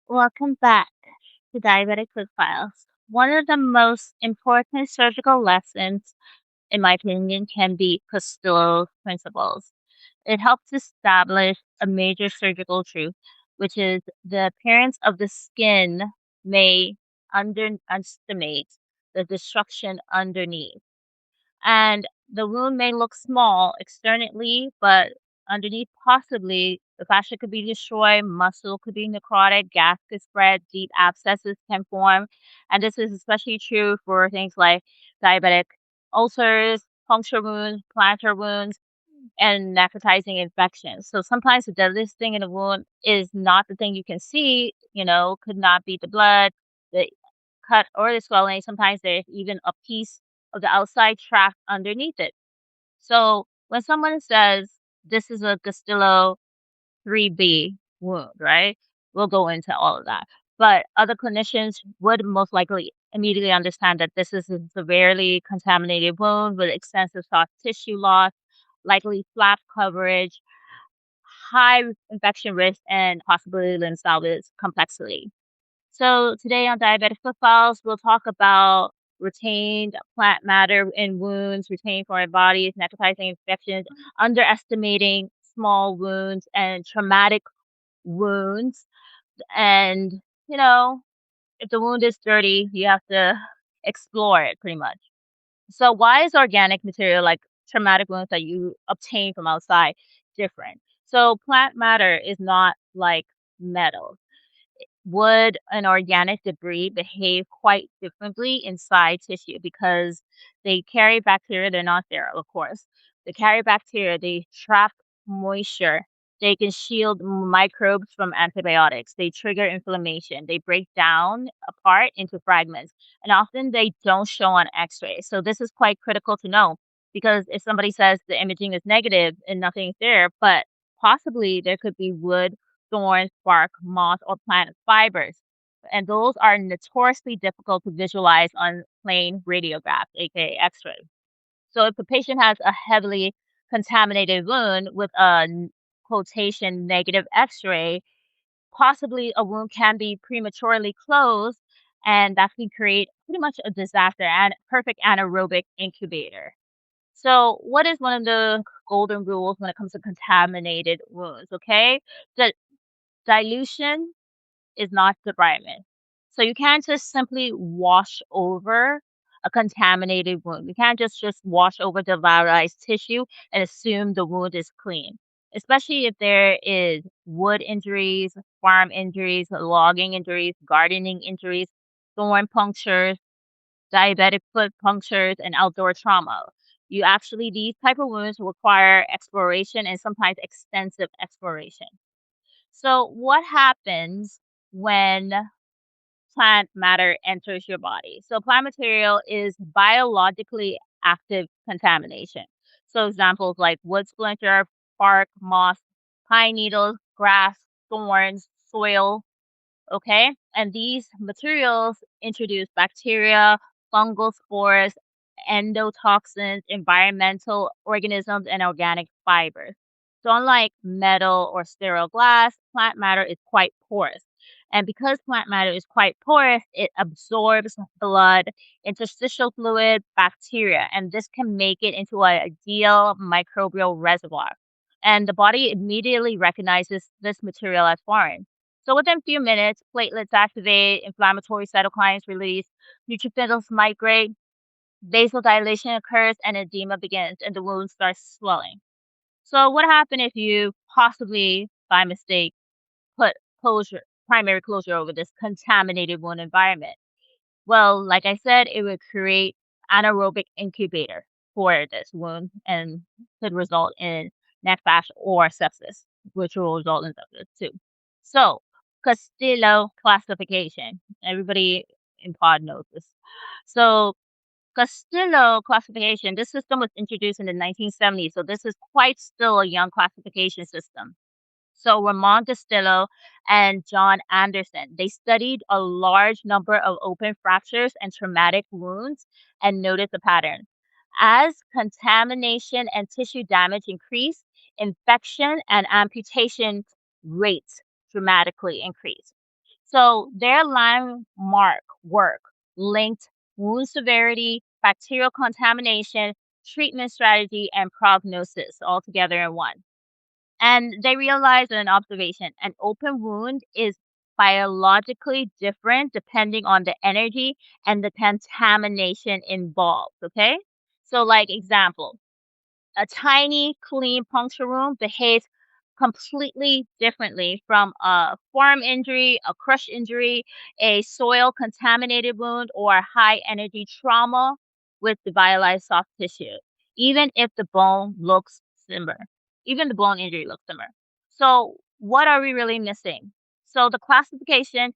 Welcome back to Diabetic Foot Files. One of the most important surgical lessons, in my opinion, can be Costello's principles. It helps establish a major surgical truth, which is the appearance of the skin may underestimate the destruction underneath. And the wound may look small externally, but underneath, possibly, the fascia could be destroyed, muscle could be necrotic, gas could spread, deep abscesses can form. And this is especially true for things like diabetic ulcers, puncture wounds, plantar wounds, and necrotizing infections. So sometimes the deadliest thing in a wound is not the thing you can see, could not be the blood, the cut, or the swelling. Sometimes there's even a piece of the outside trapped underneath it. So when someone says this is a Gustilo 3B wound, right? We'll go into all of that. But other clinicians would most likely immediately understand that this is a severely contaminated wound with extensive soft tissue loss, likely flap coverage, high infection risk, and possibly limb salvage complexity. So today on Diabetic Foot Files, we'll talk about retained plant matter in wounds, retained foreign bodies, necrotizing infections, underestimating small wounds, and traumatic wounds. And, you know, if the wound is dirty, you have to explore it pretty much. So why is organic material like traumatic wounds that you obtain from outside different? So plant matter is not like metal. Wood and organic debris behave quite differently inside tissue because they carry bacteria. They're not sterile, of course. They carry bacteria, they trap moisture, they can shield microbes from antibiotics, they trigger inflammation, they break down apart into fragments, and often they don't show on x-ray. So this is quite critical to know because if somebody says the imaging is negative and nothing's there, but possibly there could be wood, thorns, bark, moss, or plant fibers. And those are notoriously difficult to visualize on plain radiographs, aka X-ray. So if the patient has a heavily contaminated wound with a quotation negative X-ray, possibly a wound can be prematurely closed, and that can create pretty much a disaster and perfect anaerobic incubator. So, what is one of the golden rules when it comes to contaminated wounds? Okay, the dilution is not debridement. So you can't just simply wash over a contaminated wound. You can't just wash over the virilized tissue and assume the wound is clean, especially if there is wood injuries, farm injuries, logging injuries, gardening injuries, thorn punctures, diabetic foot punctures, and outdoor trauma. These type of wounds require exploration and sometimes extensive exploration. So, what happens when plant matter enters your body? So, plant material is biologically active contamination. So, examples like wood splinter, bark, moss, pine needles, grass, thorns, soil. Okay. And these materials introduce bacteria, fungal spores, endotoxins, environmental organisms, and organic fibers. So, unlike metal or sterile glass, plant matter is quite porous. And because plant matter is quite porous, it absorbs blood, interstitial fluid, bacteria, and this can make it into an ideal microbial reservoir. And the body immediately recognizes this material as foreign. So within a few minutes, platelets activate, inflammatory cytokines release, neutrophils migrate, vasodilation occurs, and edema begins, and the wound starts swelling. So what happened if you possibly, by mistake, put primary closure over this contaminated wound environment? Well, like I said, it would create anaerobic incubator for this wound and could result in neck fascia or sepsis, which will result in sepsis too. So, Castillo classification. Everybody in pod knows this. So, Castillo classification, this system was introduced in the 1970s, so this is quite still a young classification system. So Ramon Gustilo and John Anderson, they studied a large number of open fractures and traumatic wounds and noticed a pattern. As contamination and tissue damage increase, infection and amputation rates dramatically increase. So their landmark work linked wound severity, bacterial contamination, treatment strategy, and prognosis all together in one. And they realized an observation: an open wound is biologically different depending on the energy and the contamination involved. Okay. So, like, example, a tiny, clean puncture wound behaves completely differently from a forearm injury, a crush injury, a soil contaminated wound, or a high energy trauma with devitalized soft tissue, even if the bone looks similar. Even the bone injury looks similar. So, what are we really missing? So, the classification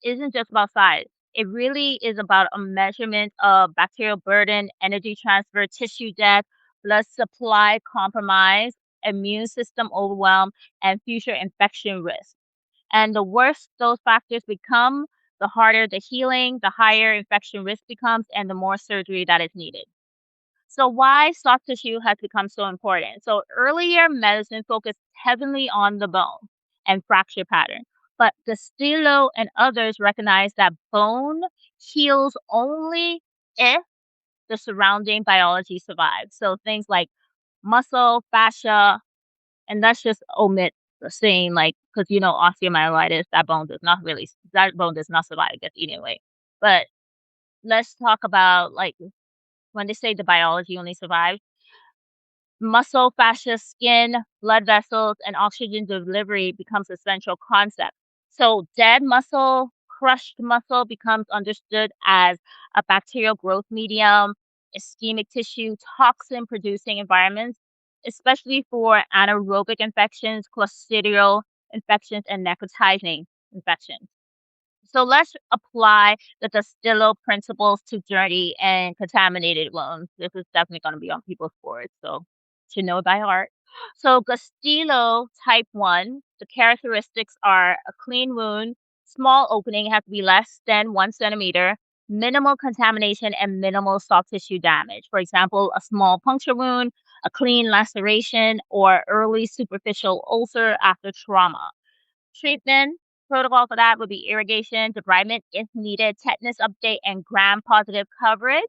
isn't just about size. It really is about a measurement of bacterial burden, energy transfer, tissue death, blood supply compromise, immune system overwhelm, and future infection risk. And the worse those factors become, the harder the healing, the higher infection risk becomes, and the more surgery that is needed. So, why soft tissue has become so important? So, earlier medicine focused heavily on the bone and fracture pattern, but Gustilo and others recognized that bone heals only if the surrounding biology survives. So, things like muscle, fascia, and let's just omit the saying, like, because osteomyelitis, that bone does not survive, it gets eaten away. But let's talk about, like, when they say the biology only survives, muscle, fascia, skin, blood vessels, and oxygen delivery becomes a central concept. So dead muscle, crushed muscle becomes understood as a bacterial growth medium, ischemic tissue, toxin producing environments, especially for anaerobic infections, clostridial infections, and necrotizing infections. So let's apply the Gustilo principles to dirty and contaminated wounds. This is definitely going to be on people's boards, so to know by heart. So Gustilo type 1, the characteristics are a clean wound, small opening has to be less than 1 centimeter, minimal contamination, and minimal soft tissue damage. For example, a small puncture wound, a clean laceration, or early superficial ulcer after trauma. Treatment protocol for that would be irrigation, debridement if needed, tetanus update, and gram-positive coverage.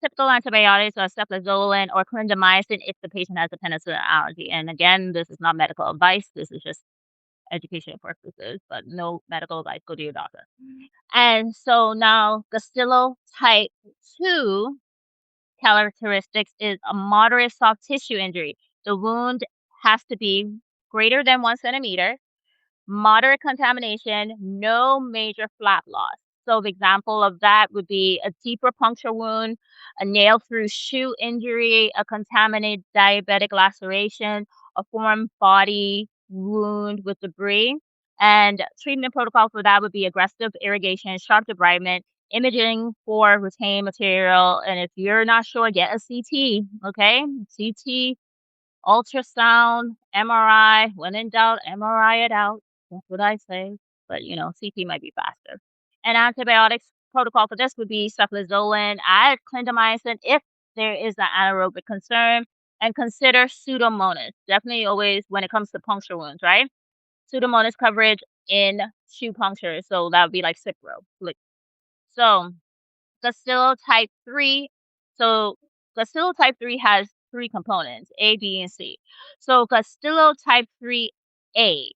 Typical antibiotics are ceftriaxone or clindamycin if the patient has a penicillin allergy. And again, this is not medical advice. This is just educational purposes, but no medical advice. Go to your doctor. And so now, Gustilo type 2 characteristics is a moderate soft tissue injury. The wound has to be greater than 1 centimeter, moderate contamination, no major flap loss. So, the example of that would be a deeper puncture wound, a nail through shoe injury, a contaminated diabetic laceration, a foreign body wound with debris. And treatment protocol for that would be aggressive irrigation, sharp debridement, imaging for retained material. And if you're not sure, get a CT, okay? CT, ultrasound, MRI. When in doubt, MRI it out. That's what I say. But, CT might be faster. And antibiotics protocol for this would be ceftriaxone, add clindamycin if there is an anaerobic concern, and consider Pseudomonas. Definitely always when it comes to puncture wounds, right? Pseudomonas coverage in shoe puncture. So that would be like Cipro. So Gustilo type 3. So Gustilo type 3 has three components, A, B, and C. So Gustilo type 3A,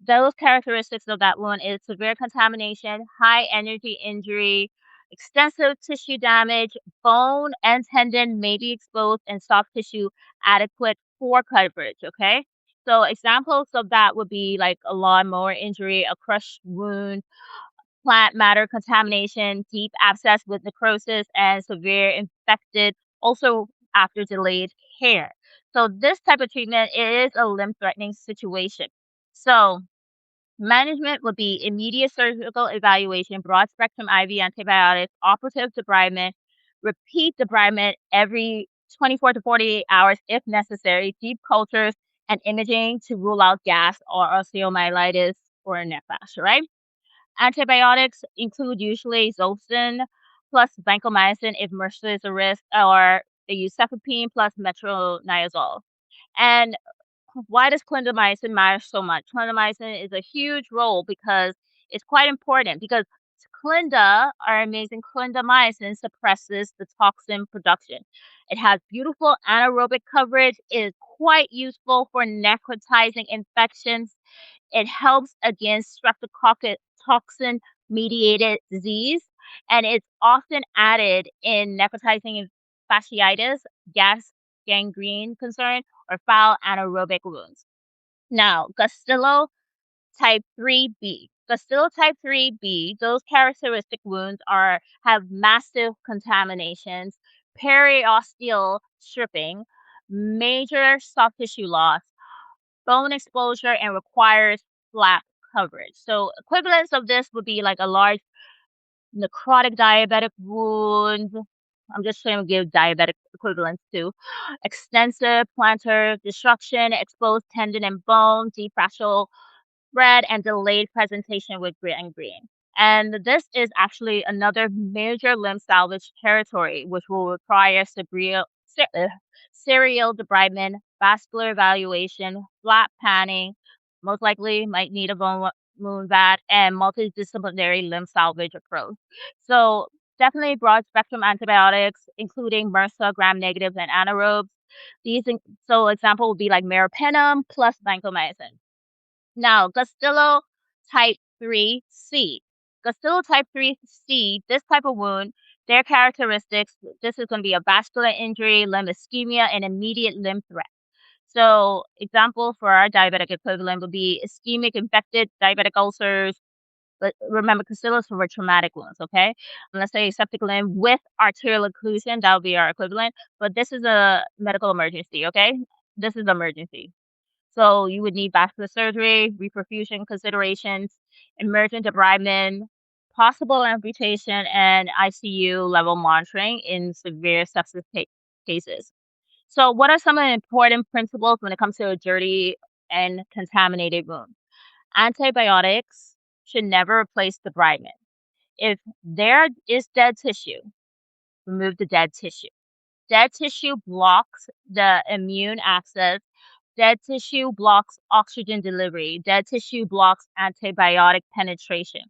those characteristics of that wound is severe contamination, high energy injury, extensive tissue damage, bone and tendon may be exposed, and soft tissue adequate for coverage. Okay. So examples of that would be like a lawnmower injury, a crushed wound, plant matter contamination, deep abscess with necrosis, and severe infected, also after delayed care. So this type of treatment is a limb-threatening situation. So management would be immediate surgical evaluation, broad spectrum IV antibiotics, operative debridement, repeat debridement every 24 to 48 hours if necessary, deep cultures, and imaging to rule out gas or osteomyelitis or neck fascia, right? Antibiotics include usually Zosyn plus vancomycin if MRSA is a risk, or they use cefepime plus metronidazole. And why does clindamycin matter so much? Clindamycin is a huge role because It's quite important because Clinda, our amazing clindamycin, suppresses the toxin production. It has beautiful anaerobic coverage. It is quite useful for necrotizing infections. It helps against streptococcus toxin mediated disease, and it's often added in necrotizing fasciitis, gas gangrene concern, or foul anaerobic wounds. Now, Gustilo type 3B. Gustilo type 3B, those characteristic wounds have massive contaminations, periosteal stripping, major soft tissue loss, bone exposure, and requires flap coverage. So equivalents of this would be like a large necrotic diabetic wound. I'm just trying to give diabetic equivalents too. Extensive plantar destruction, exposed tendon and bone, deep fascial spread, and delayed presentation with gangrene. And this is actually another major limb salvage territory, which will require serial debridement, vascular evaluation, flat panning, most likely might need a bone wound vat, and multidisciplinary limb salvage approach. So definitely broad spectrum antibiotics, including MRSA, gram-negatives, and anaerobes. So example would be like meropenem plus vancomycin. Now, Gustilo type 3C. Gustilo type 3C, this type of wound, their characteristics, this is going to be a vascular injury, limb ischemia, and immediate limb threat. So, example for our diabetic equivalent would be ischemic infected diabetic ulcers. But remember, Gustilo is for traumatic wounds, okay? And let's say septic limb with arterial occlusion, that would be our equivalent. But this is a medical emergency, okay? This is emergency. So you would need vascular surgery, reperfusion considerations, emergent debridement, possible amputation, and ICU level monitoring in severe sepsis cases. So what are some of the important principles when it comes to a dirty and contaminated wound? Antibiotics should never replace debridement. If there is dead tissue, remove the dead tissue. Dead tissue blocks the immune access. Dead tissue blocks oxygen delivery. Dead tissue blocks antibiotic penetration.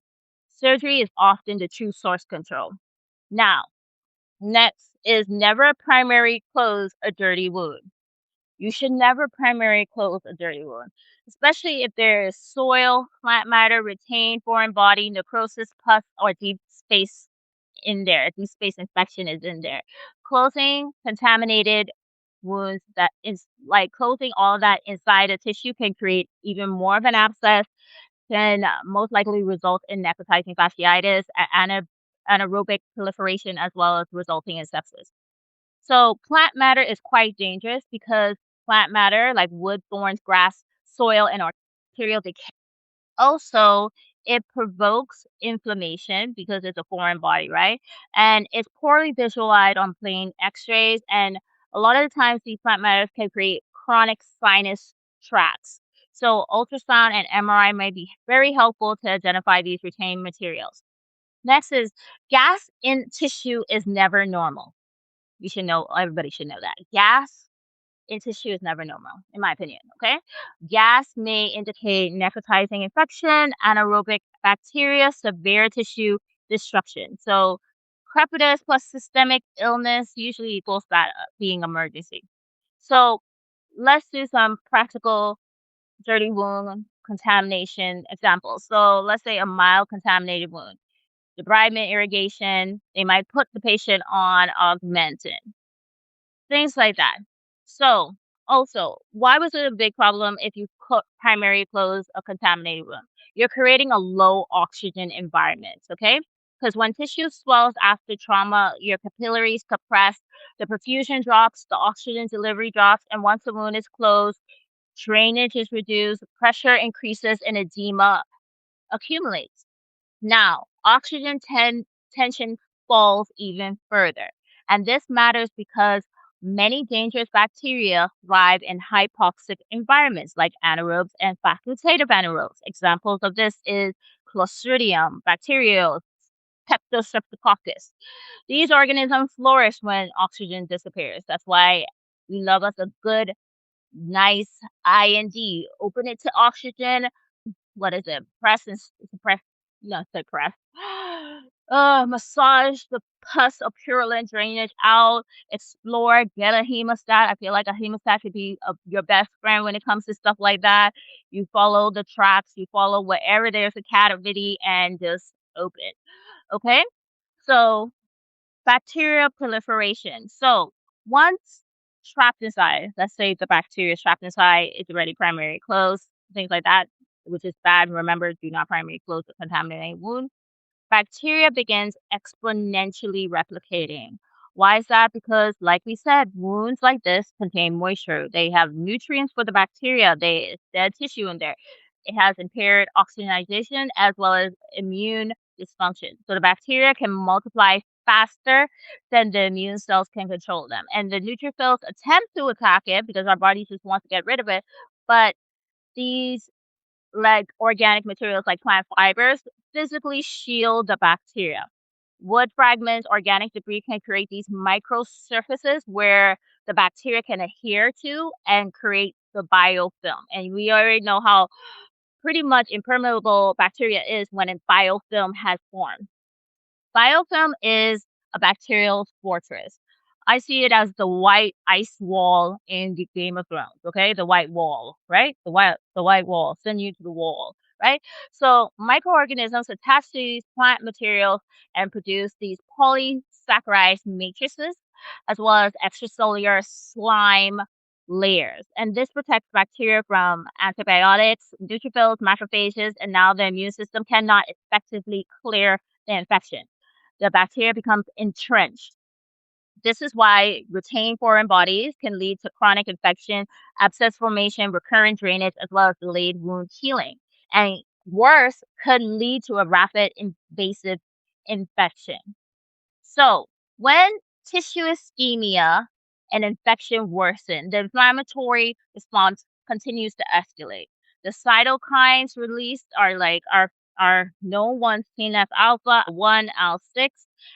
Surgery is often the true source control. Now, next is never primary close a dirty wound. You should never primary close a dirty wound, especially if there is soil, plant matter, retained foreign body, necrosis, pus, or deep space in there. Deep space infection is in there. Closing contaminated wounds that is like closing all that inside a tissue can create even more of an abscess, can most likely result in necrotizing fasciitis, anaerobic proliferation, as well as resulting in sepsis. So plant matter is quite dangerous because plant matter like wood, thorns, grass, soil, and arterial decay. Also, it provokes inflammation because it's a foreign body, right? And it's poorly visualized on plain x-rays. And a lot of the times these plant matters can create chronic sinus tracts. So ultrasound and MRI might be very helpful to identify these retained materials. Next is gas in tissue is never normal. You should know, everybody should know that. Gas in tissue is never normal, in my opinion, okay? Gas may indicate necrotizing infection, anaerobic bacteria, severe tissue destruction. So crepitus plus systemic illness usually equals that being emergency. So let's do some practical dirty wound contamination examples. So let's say a mild contaminated wound. Debridement, irrigation, they might put the patient on augmentin, things like that. So, also, why was it a big problem if you primary close a contaminated wound? You're creating a low oxygen environment, okay? Because when tissue swells after trauma, your capillaries compress, the perfusion drops, the oxygen delivery drops, and once the wound is closed, drainage is reduced, pressure increases, and edema accumulates. Now, tension falls even further. And this matters because many dangerous bacteria thrive in hypoxic environments like anaerobes and facultative anaerobes. Examples of this is Clostridium, Bacterial, Peptostreptococcus. These organisms flourish when oxygen disappears. That's why we love us a good, nice IND. Open it to oxygen. What is it? Press and suppress. Not so correct. Massage the pus or purulent drainage out. Explore, get a hemostat. I feel like a hemostat could be your best friend when it comes to stuff like that. You follow the tracks, you follow wherever there's a cavity and just open. Okay? So, bacterial proliferation. So, once trapped inside, let's say the bacteria is trapped inside, it's already primary closed, things like that, which is bad. Remember, do not primary close a contaminated wound. Bacteria begins exponentially replicating. Why is that? Because, like we said, wounds like this contain moisture. They have nutrients for the bacteria. It's dead tissue in there. It has impaired oxygenation as well as immune dysfunction. So the bacteria can multiply faster than the immune cells can control them. And the neutrophils attempt to attack it because our body just wants to get rid of it. But these like organic materials like plant fibers physically shield the bacteria. Wood fragments, organic debris can create these microsurfaces where the bacteria can adhere to and create the biofilm. And we already know how pretty much impermeable bacteria is when a biofilm has formed. Biofilm is a bacterial fortress. I see it as the white ice wall in the Game of Thrones, okay? The white wall, right? The white wall, send you to the wall, right? So microorganisms attach to these plant materials and produce these polysaccharide matrices as well as extracellular slime layers. And this protects bacteria from antibiotics, neutrophils, macrophages, and now the immune system cannot effectively clear the infection. The bacteria becomes entrenched. This is why retained foreign bodies can lead to chronic infection, abscess formation, recurrent drainage, as well as delayed wound healing. And worse, could lead to a rapid invasive infection. So, when tissue ischemia and infection worsen, the inflammatory response continues to escalate. The cytokines released are known ones, TNF alpha, 1, IL-6,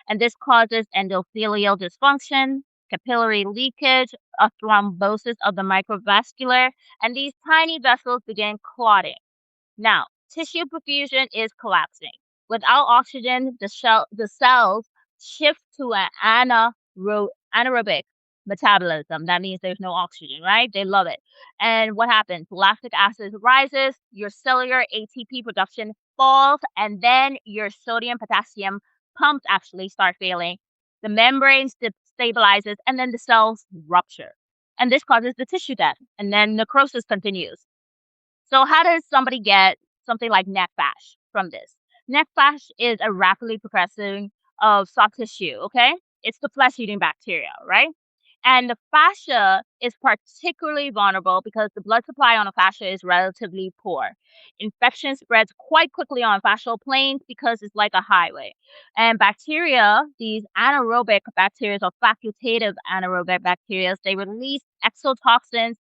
and this causes endothelial dysfunction, capillary leakage, a thrombosis of the microvascular, and these tiny vessels begin clotting. Now, tissue perfusion is collapsing. Without oxygen, the cells shift to an anaerobic metabolism. That means there's no oxygen, right? They love it. And what happens? Lactic acid rises, your cellular ATP production falls, and then your sodium potassium pumps actually start failing. The membrane stabilizes, and then the cells rupture. And this causes the tissue death, and then necrosis continues. So how does somebody get something like neck fash from this? Neck fash is a rapidly progressing of soft tissue, okay? It's the flesh-eating bacteria, right? And the fascia is particularly vulnerable because the blood supply on the fascia is relatively poor. Infection spreads quite quickly on fascial planes because it's like a highway. And bacteria, these anaerobic bacteria or facultative anaerobic bacteria, they release exotoxins,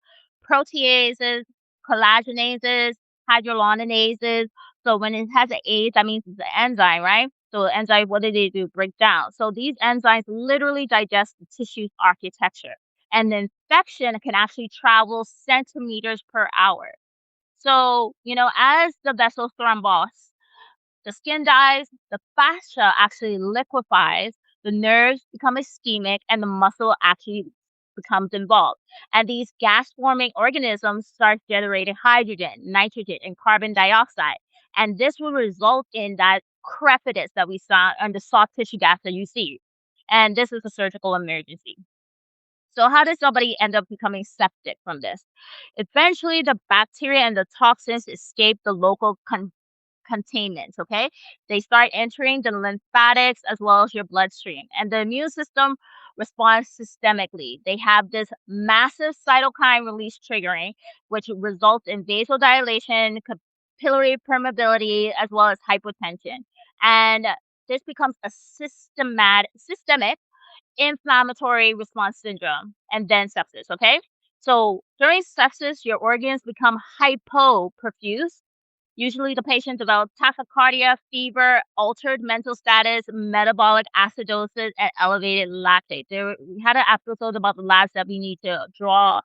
proteases, collagenases, hydrolynases. So when it has an A, that means it's an enzyme, right? So enzyme, what do they do? Break down. So these enzymes literally digest the tissue's architecture. And the infection can actually travel centimeters per hour. So, as the vessels thrombose, the skin dies, the fascia actually liquefies, the nerves become ischemic, and the muscle actually becomes involved. And these gas forming organisms start generating hydrogen, nitrogen, and carbon dioxide. And this will result in that crepitus that we saw on the soft tissue gas that you see. And this is a surgical emergency. So, how does somebody end up becoming septic from this? Eventually, the bacteria and the toxins escape the local containment, okay? They start entering the lymphatics as well as your bloodstream. And the immune system responds systemically. They have this massive cytokine release triggering, which results in vasodilation, capillary permeability, as well as hypotension. And this becomes a systemic inflammatory response syndrome and then sepsis, okay? So during sepsis, your organs become hypoperfused. Usually, the patient develops tachycardia, fever, altered mental status, metabolic acidosis, and elevated lactate. We had an episode about the labs that we need to draw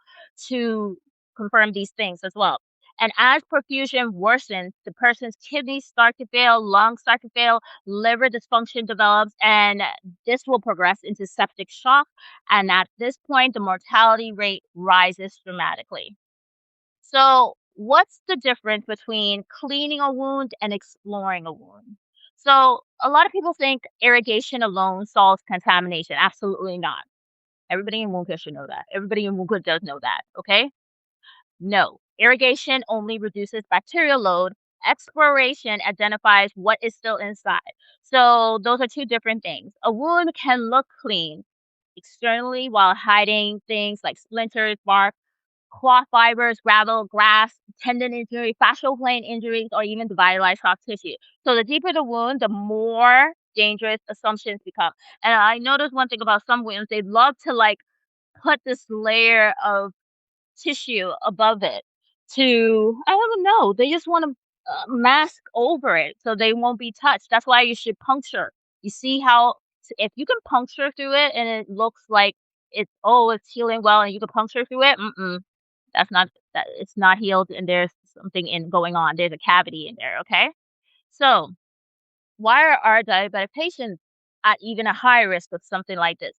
to confirm these things as well. And as perfusion worsens, the person's kidneys start to fail, lungs start to fail, liver dysfunction develops, and this will progress into septic shock. And at this point, the mortality rate rises dramatically. So, what's the difference between cleaning a wound and exploring a wound? So, a lot of people think irrigation alone solves contamination. Absolutely not. Everybody in wound care should know that. Everybody in wound care does know that. Okay. No, irrigation only reduces bacterial load. Exploration identifies what is still inside. So, those are two different things. A wound can look clean externally while hiding things like splinters, bark, cloth fibers, gravel, grass, tendon injury, fascial plane injuries, or even devitalized soft tissue. So, the deeper the wound, the more dangerous assumptions become. And I noticed one thing about some wounds, they love to like put this layer of tissue above it to I don't know, they just wanna, mask over it so they won't be touched. That's why you should puncture. You see how if you can puncture through it and it looks like it's, "Oh, it's healing well," and you can puncture through it, that's not that it's not healed and there's something in going on. There's a cavity in there, okay? So, why are our diabetic patients at even a higher risk of something like this?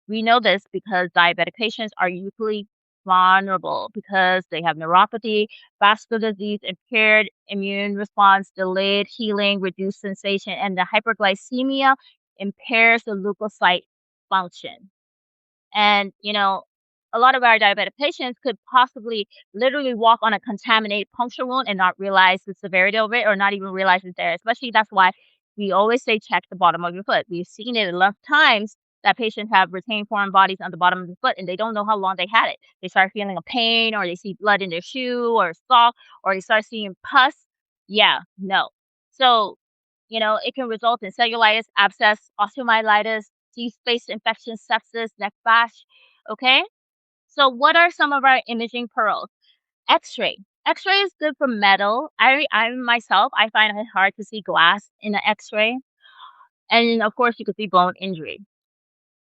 We know this because diabetic patients are usually vulnerable because they have neuropathy, vascular disease, impaired immune response, delayed healing, reduced sensation, and the hyperglycemia impairs the leukocyte function. And, a lot of our diabetic patients could possibly literally walk on a contaminated puncture wound and not realize the severity of it or not even realize it's there. Especially that's why we always say check the bottom of your foot. We've seen it enough times that patients have retained foreign bodies on the bottom of the foot and they don't know how long they had it. They start feeling a pain or they see blood in their shoe or sock or they start seeing pus. Yeah, no. So, it can result in cellulitis, abscess, osteomyelitis, deep space infection, sepsis, neck bash. Okay. So what are some of our imaging pearls? X-ray. X-ray is good for metal. I myself, I find it hard to see glass in an X-ray. And of course, you can see bone injury.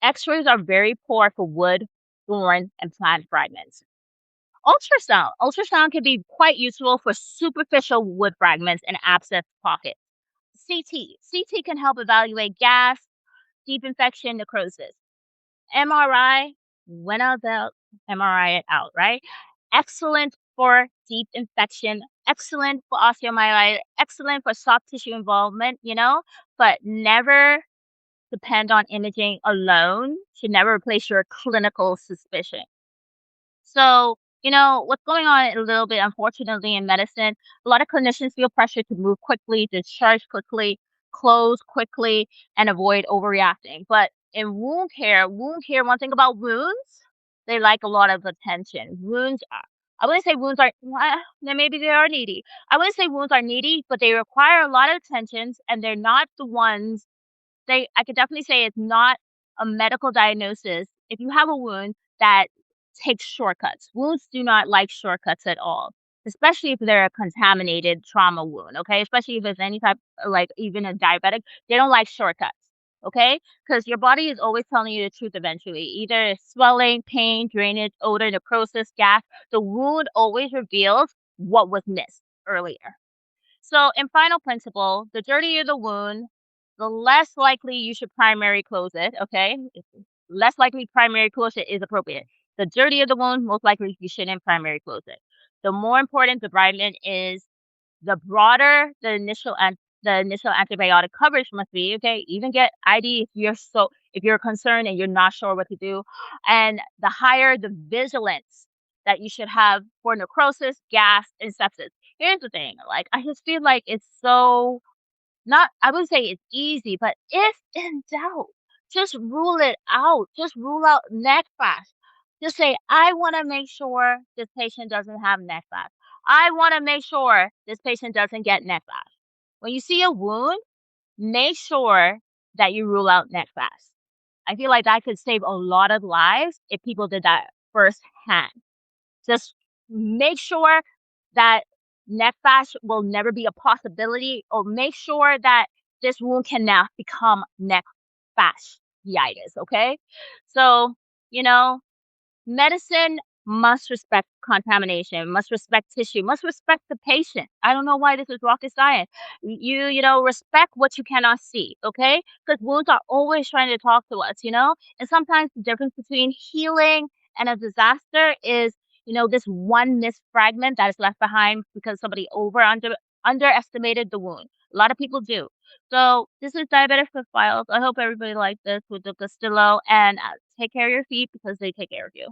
X-rays are very poor for wood, thorn, and plant fragments. Ultrasound. Ultrasound can be quite useful for superficial wood fragments and abscess pockets. CT. CT can help evaluate gas, deep infection, necrosis. MRI, when out doubt, MRI it out, right? Excellent for deep infection, excellent for osteomyelitis, excellent for soft tissue involvement, but never depend on imaging alone. Should never replace your clinical suspicion. So, what's going on a little bit, unfortunately, in medicine, a lot of clinicians feel pressure to move quickly, discharge quickly, close quickly, and avoid overreacting. But in wound care, one thing about wounds, they like a lot of attention. I wouldn't say wounds are, well, then maybe they are needy. I wouldn't say wounds are needy, but they require a lot of attentions, and they're not the ones I could definitely say it's not a medical diagnosis if you have a wound that takes shortcuts. Wounds do not like shortcuts at all, especially if they're a contaminated trauma wound, okay? Especially if it's any type like even a diabetic, they don't like shortcuts, okay? Because your body is always telling you the truth eventually. Either it's swelling, pain, drainage, odor, necrosis, gas. The wound always reveals what was missed earlier. So, in final principle, the dirtier the wound, the less likely you should primary close it, okay? Less likely primary close it is appropriate. The dirtier the wound, most likely you shouldn't primary close it. The more important debridement is, the broader the initial antibiotic coverage must be, okay? Even get ID if you're concerned and you're not sure what to do, and the higher the vigilance that you should have for necrosis, gas, and sepsis. Here's the thing, like I just feel like it's so not I wouldn't say it's easy, but if in doubt, just rule it out. Just rule out neck flash. Just say, I want to make sure this patient doesn't have neck flash. I want to make sure this patient doesn't get neck flash. When you see a wound, make sure that you rule out neck flash. I feel like that could save a lot of lives if people did that firsthand. Just make sure that neck fash will never be a possibility, or make sure that this wound cannot become neck fasciitis, okay? So, you know, medicine must respect contamination, must respect tissue, must respect the patient. I don't know why this is rocket science. Respect what you cannot see, okay? Because wounds are always trying to talk to us, you know? And sometimes the difference between healing and a disaster is, this one missed fragment that is left behind because somebody underestimated the wound. A lot of people do. So this is Diabetic Foot Files. I hope everybody liked this with the Gustilo, and take care of your feet because they take care of you.